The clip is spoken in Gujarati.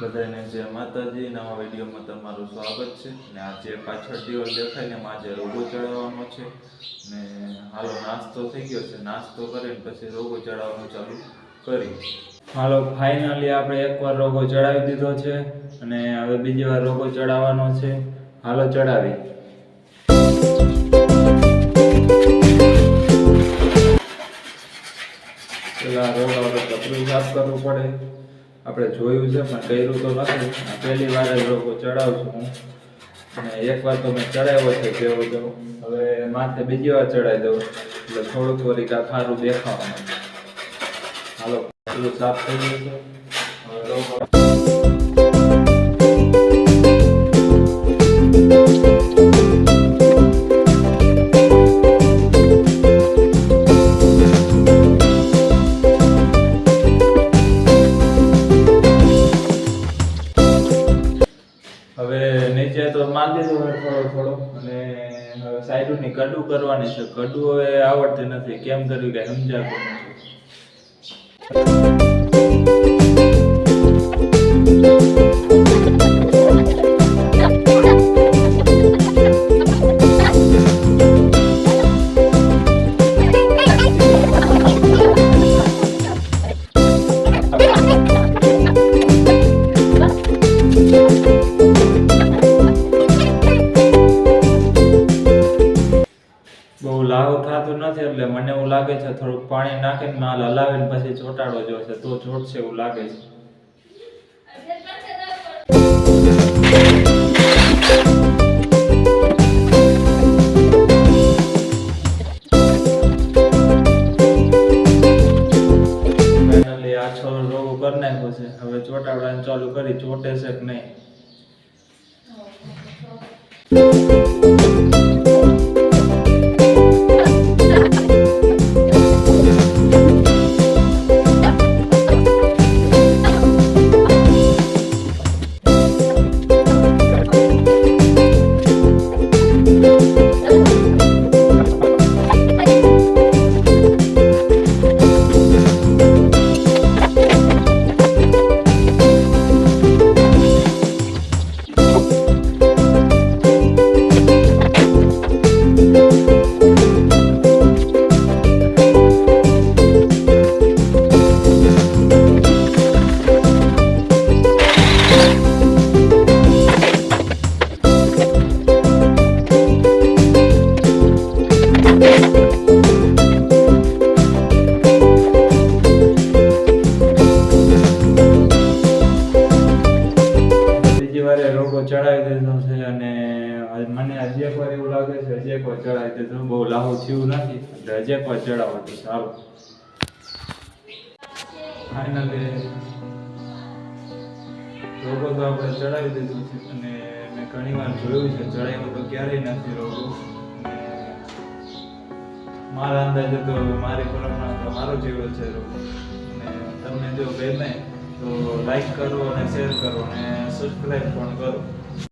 બધાને જય માતાજી. નવા વિડીયોમાં તમારું સ્વાગત છે. ને આજે પાછળ દિવસ દેખાય ને આજે રોગો ચડાવવાનો છે ને હાલો નાસ્તો થઈ ગયો છે. નાસ્તો કરીને પછી રોગો ચડાવવાનું ચાલુ કરી. હાલો ફાઇનલી આપણે એકવાર રોગો ચડાવી દીધો છે અને હવે બીજી વાર રોગો ચડાવવાનો છે. હાલો ચડાવી. પેલા રોગા કપડું સાફ કરવું પડે. આપણે જોયું છે પણ કર્યું તો નથી. પહેલી વાર જ રોગો ચડાવું છું હું અને એકવાર તો મેં ચડાવ્યો છે જેવો તો હવે માથે બીજી વાર ચડાવી દઉં એટલે થોડુંક વળી કાંઈ સારું દેખાવાનું. હાલો પેલું સાફ થઈ ગયું છે. હવે રોગો નીચે તો મારી દીધું થોડો અને હવે સાઈડની કડું કરવાની છે. કડું હવે આવડતી નથી, કેમ કર્યું કે સમજાતું નથી. બહુ લાવું થતું નથી એટલે મને એવું લાગે છે થોડુંક પાણી નાખીને માલ હલાવીને પછી ચોટાડો જોશે તો ચોટશે એવું લાગે છે. ફાઇનલી આ છોડ રોગો કરી નાખ્યો છે. હવે ચોટાડવાનું ચાલુ કરી, ચોટે છે કે નહીં. રોગો ચડાવી દીધો છે અને મને હજી એક વાર એવું લાગે છે હજી એક વાર ચડાવી દીધો. બહુ લાહુ થયું નથી એટલે હજી એક વાર ચડાવો તો સારું. ફાઇનલી રોગો તો આપણે ચડાવી દીધું છે અને મેં ઘણી વાર જોયું છે ચડાવ્યો તો ક્યારેય નથી રોગો. મારા અંદાજે તો મારી પ્રમાણે તો મારો જેવો છે રોગો. અને તમને જો ગમે તો લાઈક કરો અને શેર કરો અને સબસ્ક્રાઈબ પણ કરો.